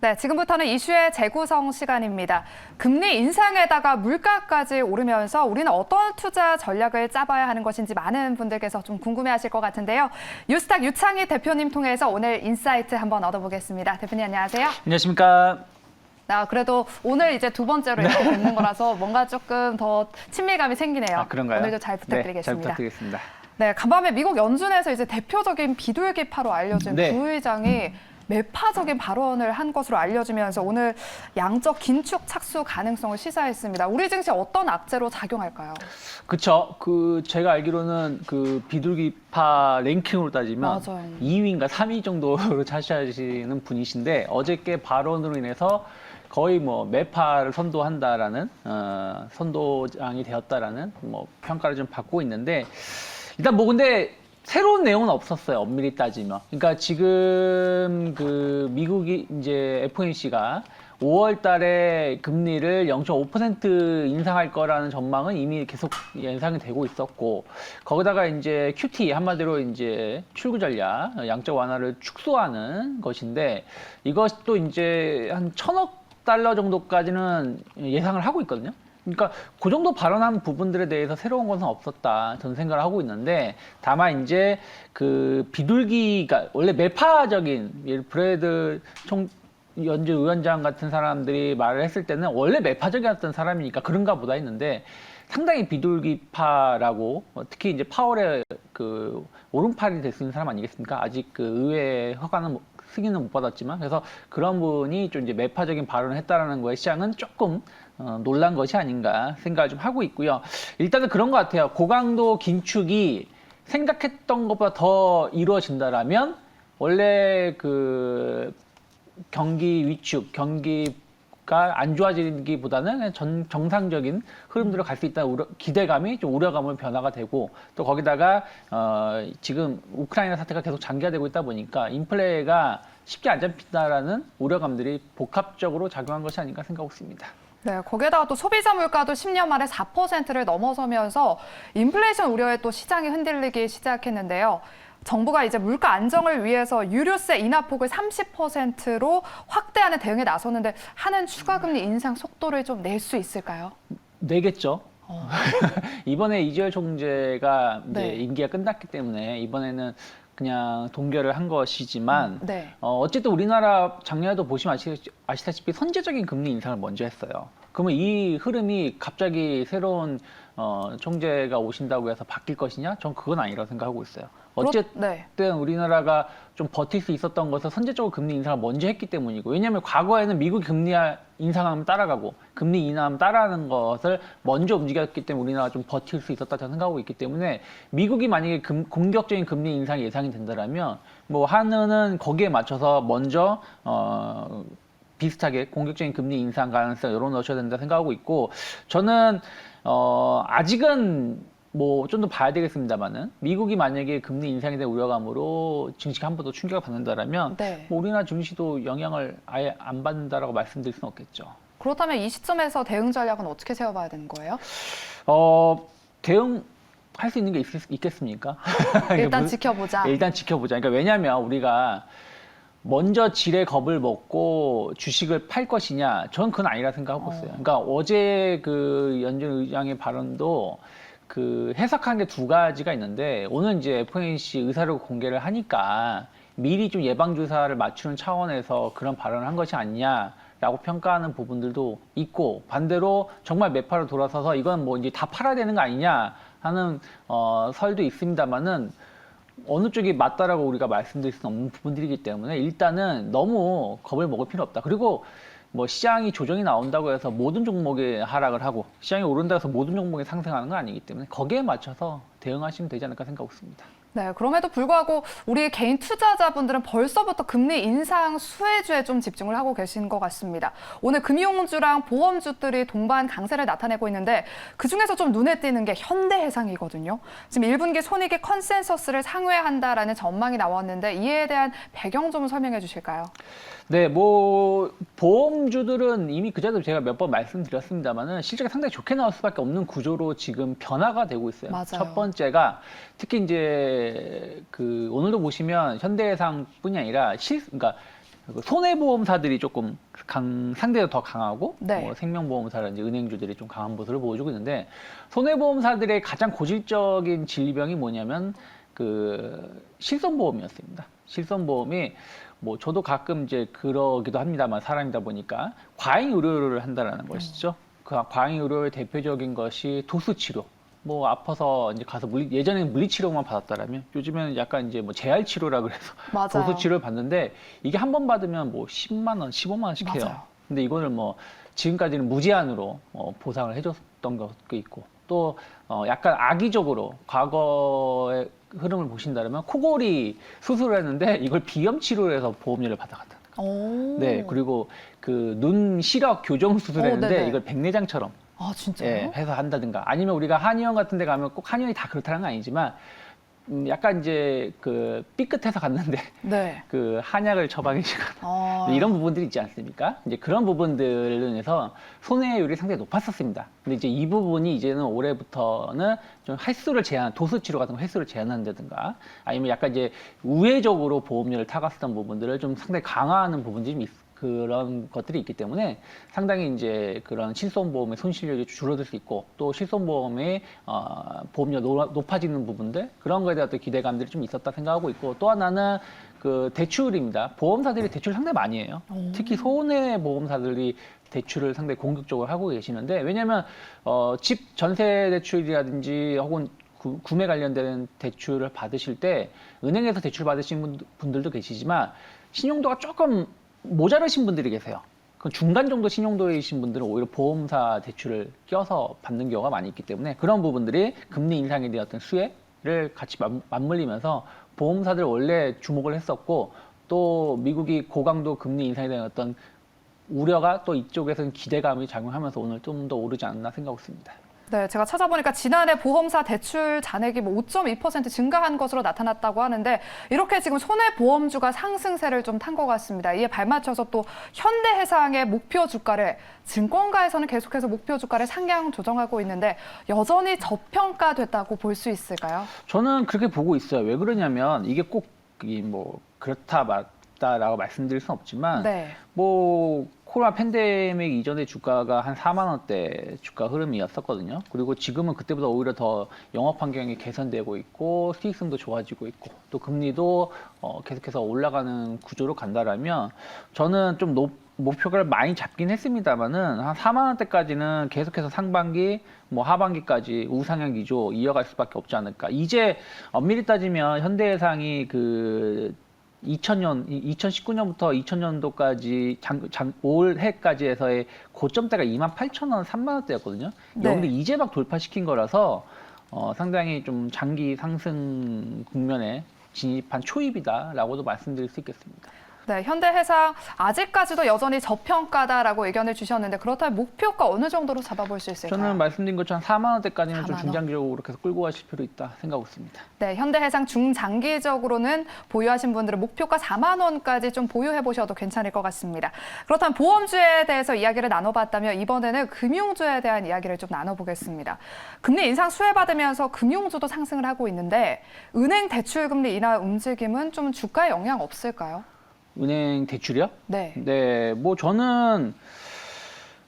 네, 지금부터는 이슈의 재구성 시간입니다. 금리 인상에다가 물가까지 오르면서 우리는 어떤 투자 전략을 짜봐야 하는 것인지 많은 분들께서 좀 궁금해하실 것 같은데요. 뉴스탁 유창희 대표님 통해서 오늘 인사이트 한번 얻어보겠습니다. 대표님 안녕하세요. 안녕하십니까. 그래도 오늘 이제 두 번째로 이렇게 뵙는 거라서 뭔가 조금 더 친밀감이 생기네요. 그런가요? 오늘도 잘 부탁드리겠습니다. 네, 잘 부탁드리겠습니다. 네, 간밤에 미국 연준에서 이제 대표적인 비둘기파로 알려진 부의장이 매파적인 발언을 한 것으로 알려지면서 오늘 양적 긴축 착수 가능성을 시사했습니다. 우리 증시 어떤 악재로 작용할까요? 그렇죠. 제가 알기로는 비둘기파 랭킹으로 따지면 맞아요. 2위인가 3위 정도로 차지하시는 분이신데 어저께 발언으로 인해서 거의 매파를 선도한다라는 선도장이 되었다라는 평가를 좀 받고 있는데 일단 근데 새로운 내용은 없었어요. 엄밀히 따지면. 그러니까 지금 미국이 이제 FOMC가 5월 달에 금리를 0.5% 인상할 거라는 전망은 이미 계속 예상이 되고 있었고, 거기다가 이제 QT, 한마디로 이제 출구 전략, 양적 완화를 축소하는 것인데, 이것도 이제 한 1,000억 달러 정도까지는 예상을 하고 있거든요. 그러니까 그 정도 발언한 부분들에 대해서 새로운 것은 없었다 저는 생각을 하고 있는데, 다만 이제 비둘기가 원래 매파적인 브래드 연준 위원장 같은 사람들이 말을 했을 때는 원래 매파적이었던 사람이니까 그런가 보다 했는데, 상당히 비둘기파라고, 특히 이제 파월의 오른팔이 될 수 있는 사람 아니겠습니까? 아직 의회 허가는 승인은 못 받았지만, 그래서 그런 분이 좀 이제 매파적인 발언을 했다라는 거에 시장은 조금 놀란 것이 아닌가 생각을 좀 하고 있고요. 일단은 그런 것 같아요. 고강도 긴축이 생각했던 것보다 더 이루어진다라면 원래 경기 위축, 경기가 안 좋아지기보다는 정상적인 흐름대로 갈 수 있다는 기대감이 좀 우려감으로 변화가 되고, 또 거기다가 지금 우크라이나 사태가 계속 장기화되고 있다 보니까 인플레가 쉽게 안 잡힌다라는 우려감들이 복합적으로 작용한 것이 아닌가 생각하고 있습니다. 네, 거기에다가 또 소비자 물가도 10년 만에 4%를 넘어서면서 인플레이션 우려에 또 시장이 흔들리기 시작했는데요. 정부가 이제 물가 안정을 위해서 유류세 인하폭을 30%로 확대하는 대응에 나섰는데 하는 추가 금리 인상 속도를 좀 낼 수 있을까요? 내겠죠. 이번에 이재열 총재가 이제 네. 임기가 끝났기 때문에 이번에는 그냥 동결을 한 것이지만 어쨌든 우리나라 작년에도 보시면 아시다시피 선제적인 금리 인상을 먼저 했어요. 그러면 이 흐름이 갑자기 새로운 총재가 오신다고 해서 바뀔 것이냐? 전 그건 아니라고 생각하고 있어요. 어쨌든 우리나라가 좀 버틸 수 있었던 것은 선제적으로 금리 인상을 먼저 했기 때문이고, 왜냐하면 과거에는 미국 금리 인상하면 따라가고 금리 인하하면 따라하는 것을 먼저 움직였기 때문에 우리나라가 좀 버틸 수 있었다 저는 생각하고 있기 때문에, 미국이 만약에 공격적인 금리 인상이 예상이 된다면 한은은 거기에 맞춰서 먼저 비슷하게 공격적인 금리 인상 가능성 열어놓으셔야 된다 생각하고 있고, 저는 아직은 좀 더 봐야 되겠습니다만은, 미국이 만약에 금리 인상에 대한 우려감으로 증시가 한 번 더 충격을 받는다라면 우리나라 증시도 영향을 아예 안 받는다라고 말씀드릴 수는 없겠죠. 그렇다면 이 시점에서 대응 전략은 어떻게 세워봐야 되는 거예요? 대응할 수 있는 게 있겠습니까? 일단 지켜보자. 일단 지켜보자. 그러니까 왜냐하면 우리가 먼저 지레 겁을 먹고 주식을 팔 것이냐, 저는 그건 아니라 생각하고 있어요. 그러니까 어제 연준 의장의 발언도 해석한 게 두 가지가 있는데, 오늘 이제 FOMC 의사를 공개를 하니까 미리 좀 예방 주사를 맞추는 차원에서 그런 발언을 한 것이 아니냐라고 평가하는 부분들도 있고, 반대로 정말 매파로 돌아서서 이건 이제 다 팔아야 되는 거 아니냐 하는 설도 있습니다만은, 어느 쪽이 맞다라고 우리가 말씀드릴 수는 없는 부분들이기 때문에 일단은 너무 겁을 먹을 필요 없다. 그리고 시장이 조정이 나온다고 해서 모든 종목이 하락을 하고 시장이 오른다고 해서 모든 종목이 상승하는 건 아니기 때문에 거기에 맞춰서 대응하시면 되지 않을까 생각하고 있습니다. 네, 그럼에도 불구하고 우리 개인 투자자분들은 벌써부터 금리 인상 수혜주에 좀 집중을 하고 계신 것 같습니다. 오늘 금융주랑 보험주들이 동반 강세를 나타내고 있는데, 그중에서 좀 눈에 띄는 게 현대해상이거든요. 지금 1분기 손익의 컨센서스를 상회한다라는 전망이 나왔는데 이에 대한 배경 좀 설명해 주실까요? 네, 보험주들은 이미 그전에도 제가 몇 번 말씀드렸습니다만은 실적이 상당히 좋게 나올 수밖에 없는 구조로 지금 변화가 되고 있어요. 맞아요. 첫 번째가 특히 이제 오늘도 보시면 현대해상뿐이 아니라 그러니까 그리고 손해보험사들이 조금 상대적으로 더 강하고 네. 생명보험사라든지 은행주들이 좀 강한 모습을 보여주고 있는데 손해보험사들의 가장 고질적인 질병이 뭐냐면 그 실손보험이었습니다. 실손보험이 뭐 저도 가끔 이제 그러기도 합니다만 사람이다 보니까 과잉 의료를 한다라는 것이죠. 그 과잉 의료의 대표적인 것이 도수치료. 뭐 아파서 이제 가서 예전에는 물리치료만 받았다라면 요즘에는 약간 이제 뭐 재활치료라 그래서 맞아요. 도수치료를 받는데 이게 한 번 받으면 뭐 10만 원, 15만 원씩 해요. 맞아요. 근데 이거를 뭐 지금까지는 무제한으로 보상을 해줬던 것도 있고 또 약간 악의적으로 과거의 흐름을 보신다면 코골이 수술을 했는데 이걸 비염 치료를 해서 보험료를 받아갔다. 오. 네, 그리고 그 눈 시력 교정 수술했는데 네네. 이걸 백내장처럼 아, 진짜요? 예, 해서 한다든가 아니면 우리가 한의원 같은 데 가면 꼭 한의원이 다 그렇다는 건 아니지만 약간 이제 그 삐끗해서 갔는데 네. 그 한약을 처방해 주거나 아. 이런 부분들이 있지 않습니까? 이제 그런 부분들로 인해서 손해율이 상당히 높았었습니다. 근데 이제 이 부분이 이제는 올해부터는 좀 횟수를 제한, 도수 치료 같은 거 횟수를 제한한다든가 아니면 약간 이제 우회적으로 보험료를 타갔었던 부분들을 좀 상당히 강화하는 부분들이 좀 그런 것들이 있기 때문에 상당히 이제 그런 실손보험의 손실률이 줄어들 수 있고 또 실손보험의 보험료 높아지는 부분들 그런 거에 대한 또 기대감들이 좀 있었다 생각하고 있고 또 하나는 그 대출입니다. 보험사들이 대출 상당히 많이 해요. 특히 손해보험사들이 대출을 상당히 공격적으로 하고 계시는데 왜냐하면 집 전세 대출이라든지 혹은 구매 관련된 대출을 받으실 때 은행에서 대출 받으신 분들도 계시지만 신용도가 조금 모자르신 분들이 계세요. 그 중간 정도 신용도이신 분들은 오히려 보험사 대출을 껴서 받는 경우가 많이 있기 때문에 그런 부분들이 금리 인상에 대한 어떤 수혜를 같이 맞물리면서 보험사들 원래 주목을 했었고 또 미국이 고강도 금리 인상에 대한 어떤 우려가 또 이쪽에서는 기대감이 작용하면서 오늘 좀 더 오르지 않나 생각하고 있습니다. 네, 제가 찾아보니까 지난해 보험사 대출 잔액이 뭐 5.2% 증가한 것으로 나타났다고 하는데 이렇게 지금 손해보험주가 상승세를 좀 탄 것 같습니다. 이에 발맞춰서 또 현대해상의 목표 주가를 증권가에서는 계속해서 목표 주가를 상향 조정하고 있는데 여전히 저평가됐다고 볼 수 있을까요? 저는 그렇게 보고 있어요. 왜 그러냐면 이게 꼭 뭐 그렇다 맞다라고 말씀드릴 수는 없지만 네. 뭐 코로나 팬데믹 이전의 주가가 한 4만 원대 주가 흐름이었었거든요. 그리고 지금은 그때보다 오히려 더 영업 환경이 개선되고 있고 수익성도 좋아지고 있고 또 금리도 계속해서 올라가는 구조로 간다라면 저는 좀 목표가를 많이 잡긴 했습니다만은 한 4만 원대까지는 계속해서 상반기 뭐 하반기까지 우상향 기조 이어갈 수밖에 없지 않을까. 이제 엄밀히 따지면 현대해상이 그 2019년부터 2000년도까지 올해까지 해서의 고점대가 28,000원, 3만 원대였거든요. 네. 여기를 이제 막 돌파시킨 거라서 상당히 좀 장기 상승 국면에 진입한 초입이다라고도 말씀드릴 수 있겠습니다. 네, 현대해상 아직까지도 여전히 저평가다라고 의견을 주셨는데 그렇다면 목표가 어느 정도로 잡아볼 수 있을까요? 저는 말씀드린 것처럼 4만 원대까지는 4만 좀 원. 중장기적으로 계속 끌고 가실 필요 있다 생각하고 있습니다. 네, 현대해상 중장기적으로는 보유하신 분들은 목표가 4만 원까지 좀 보유해 보셔도 괜찮을 것 같습니다. 그렇다면 보험주에 대해서 이야기를 나눠봤다면 이번에는 금융주에 대한 이야기를 좀 나눠보겠습니다. 금리 인상 수혜받으면서 금융주도 상승을 하고 있는데 은행 대출 금리 인하 움직임은 좀 주가에 영향 없을까요? 은행 대출이요? 네. 네, 뭐 저는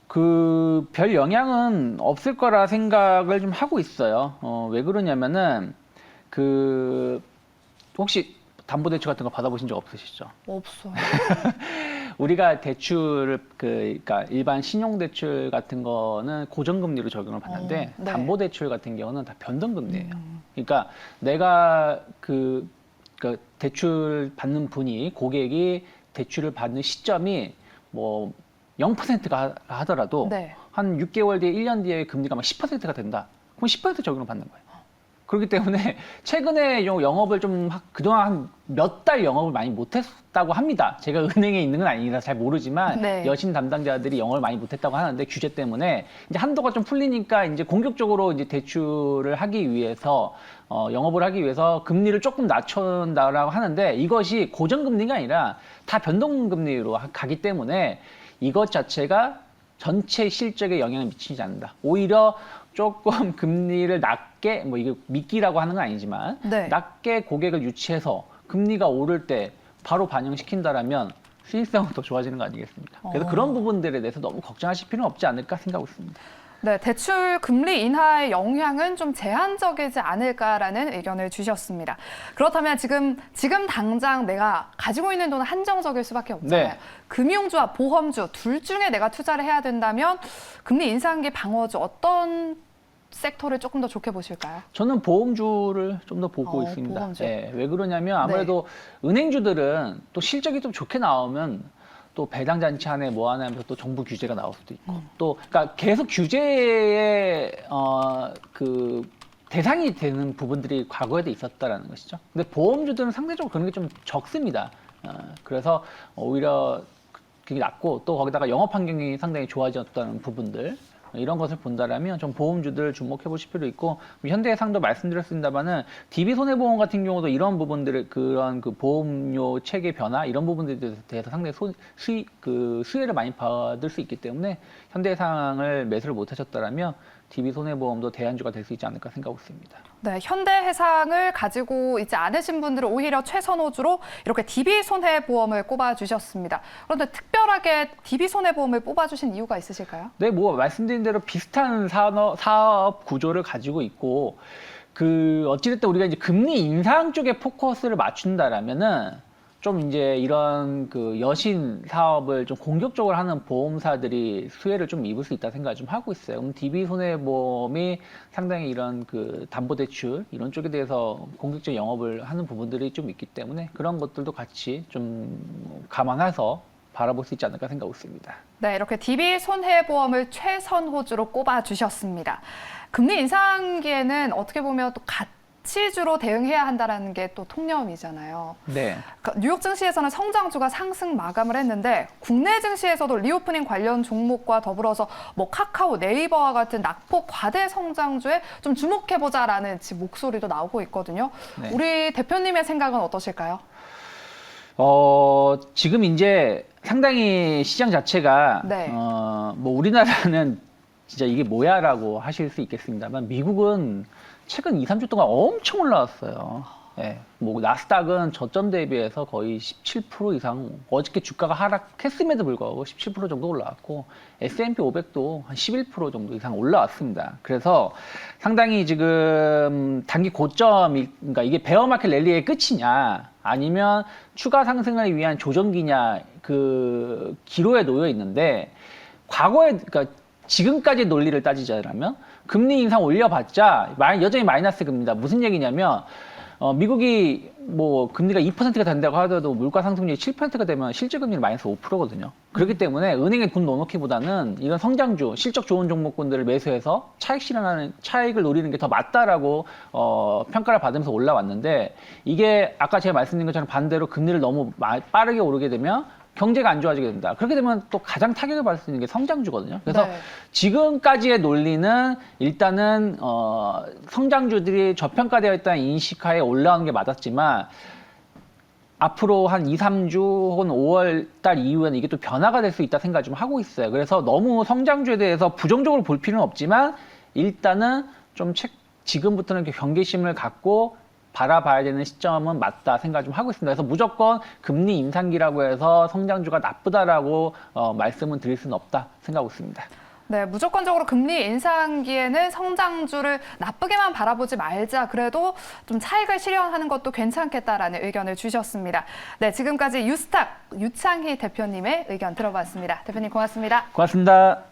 그 별 영향은 없을 거라 생각을 좀 하고 있어요. 왜 그러냐면은 그 혹시 담보대출 같은 거 받아보신 적 없으시죠? 없어요. 우리가 대출을 그러니까 일반 신용대출 같은 거는 고정금리로 적용을 받는데 네. 담보대출 같은 경우는 다 변동금리예요. 그러니까 내가 그 대출 받는 분이 고객이 대출을 받는 시점이 뭐 0%가 하더라도 네. 한 6개월 뒤에 1년 뒤에 금리가 막 10%가 된다. 그럼 10% 적용을 받는 거예요. 그렇기 때문에 최근에 영업을 좀 그동안 한 몇 달 영업을 많이 못했다고 합니다. 제가 은행에 있는 건 아니라 잘 모르지만 네. 여신 담당자들이 영업을 많이 못했다고 하는데 규제 때문에 이제 한도가 좀 풀리니까 이제 공격적으로 이제 대출을 하기 위해서 영업을 하기 위해서 금리를 조금 낮춘다라고 하는데 이것이 고정금리가 아니라 다 변동금리로 가기 때문에 이것 자체가 전체 실적에 영향을 미치지 않는다. 오히려 조금 금리를 낮게, 뭐 이게 미끼라고 하는 건 아니지만 네. 낮게 고객을 유치해서 금리가 오를 때 바로 반영시킨다라면 수익성은 더 좋아지는 거 아니겠습니까? 그래서 그런 부분들에 대해서 너무 걱정하실 필요는 없지 않을까 생각하고 있습니다. 네, 대출 금리 인하의 영향은 좀 제한적이지 않을까라는 의견을 주셨습니다. 그렇다면 지금 당장 내가 가지고 있는 돈은 한정적일 수밖에 없잖아요. 네. 금융주와 보험주 둘 중에 내가 투자를 해야 된다면 금리 인상기 방어주 어떤 섹터를 조금 더 좋게 보실까요? 저는 보험주를 좀 더 보고 있습니다. 보험주. 예, 왜 그러냐면 아무래도 은행주들은 또 실적이 좀 좋게 나오면 또 배당 잔치 안에 뭐 하나 하면서 또 정부 규제가 나올 수도 있고 또 그러니까 계속 규제의 그 대상이 되는 부분들이 과거에도 있었다라는 것이죠. 근데 보험주들은 상대적으로 그런 게 좀 적습니다. 그래서 오히려 그게 낫고 또 거기다가 영업 환경이 상당히 좋아졌다는 부분들 이런 것을 본다라면 좀 보험주들 주목해 보실 필요 있고 현대해상도 말씀드렸습니다만은 DB 손해보험 같은 경우도 이런 부분들을 그런 그 보험료 체계 변화 이런 부분들에 대해서 상당히 수혜를 많이 받을 수 있기 때문에 현대해상을 매수를 못하셨다라면 DB 손해보험도 대안주가 될 수 있지 않을까 생각하고 있습니다. 네, 현대해상을 가지고 있지 않으신 분들은 오히려 최선호주로 이렇게 DB 손해보험을 꼽아주셨습니다. 그런데 특별하게 DB 손해보험을 뽑아주신 이유가 있으실까요? 네, 뭐 말씀드린 대로 비슷한 사업 구조를 가지고 있고 그 어찌됐든 우리가 이제 금리 인상 쪽에 포커스를 맞춘다라면은 좀 이제 이런 그 여신 사업을 좀 공격적으로 하는 보험사들이 수혜를 좀 입을 수 있다 생각을 좀 하고 있어요. 그럼 DB 손해보험이 상당히 이런 그 담보대출 이런 쪽에 대해서 공격적 영업을 하는 부분들이 좀 있기 때문에 그런 것들도 같이 좀 감안해서 바라볼 수 있지 않을까 생각하고 있습니다. 네, 이렇게 DB 손해보험을 최선호주로 꼽아주셨습니다. 금리 인상기에는 어떻게 보면 또 가치주로 대응해야 한다는 게 또 통념이잖아요. 네. 뉴욕 증시에서는 성장주가 상승 마감을 했는데 국내 증시에서도 리오프닝 관련 종목과 더불어서 뭐 카카오, 네이버와 같은 낙폭 과대 성장주에 좀 주목해보자라는 지금 목소리도 나오고 있거든요. 네. 우리 대표님의 생각은 어떠실까요? 지금 이제 상당히 시장 자체가 네. 뭐 우리나라는 진짜 이게 뭐야라고 하실 수 있겠습니다만 미국은 최근 2, 3주 동안 엄청 올라왔어요. 예, 뭐 나스닥은 저점 대비해서 거의 17% 이상 어저께 주가가 하락했음에도 불구하고 17% 정도 올라왔고 S&P 500도 한 11% 정도 이상 올라왔습니다. 그래서 상당히 지금 단기 고점이 그러니까 이게 베어마켓 랠리의 끝이냐 아니면 추가 상승을 위한 조정기냐 그 기로에 놓여 있는데 과거에 그러니까 지금까지 논리를 따지자면 금리 인상 올려봤자 여전히 마이너스 금리다. 무슨 얘기냐면 미국이 뭐 금리가 2%가 된다고 하더라도 물가 상승률이 7%가 되면 실제 금리는 마이너스 5%거든요. 그렇기 때문에 은행에 돈 넣어놓기보다는 이런 성장주, 실적 좋은 종목군들을 매수해서 차익을 노리는 게 더 맞다라고 평가를 받으면서 올라왔는데 이게 아까 제가 말씀드린 것처럼 반대로 금리를 너무 빠르게 오르게 되면 경제가 안 좋아지게 된다. 그렇게 되면 또 가장 타격을 받을 수 있는 게 성장주거든요. 그래서 네. 지금까지의 논리는 일단은 성장주들이 저평가되어 있다는 인식하에 올라오는 게 맞았지만 앞으로 한 2, 3주 혹은 5월 달 이후에는 이게 또 변화가 될 수 있다 생각을 좀 하고 있어요. 그래서 너무 성장주에 대해서 부정적으로 볼 필요는 없지만 일단은 좀 지금부터는 이렇게 경계심을 갖고 바라봐야 되는 시점은 맞다 생각을 좀 하고 있습니다. 그래서 무조건 금리 인상기라고 해서 성장주가 나쁘다라고 말씀은 드릴 수는 없다 생각하고 있습니다. 네, 무조건적으로 금리 인상기에는 성장주를 나쁘게만 바라보지 말자. 그래도 좀 차익을 실현하는 것도 괜찮겠다라는 의견을 주셨습니다. 네, 지금까지 유스탁 유창희 대표님의 의견 들어봤습니다. 대표님 고맙습니다. 고맙습니다.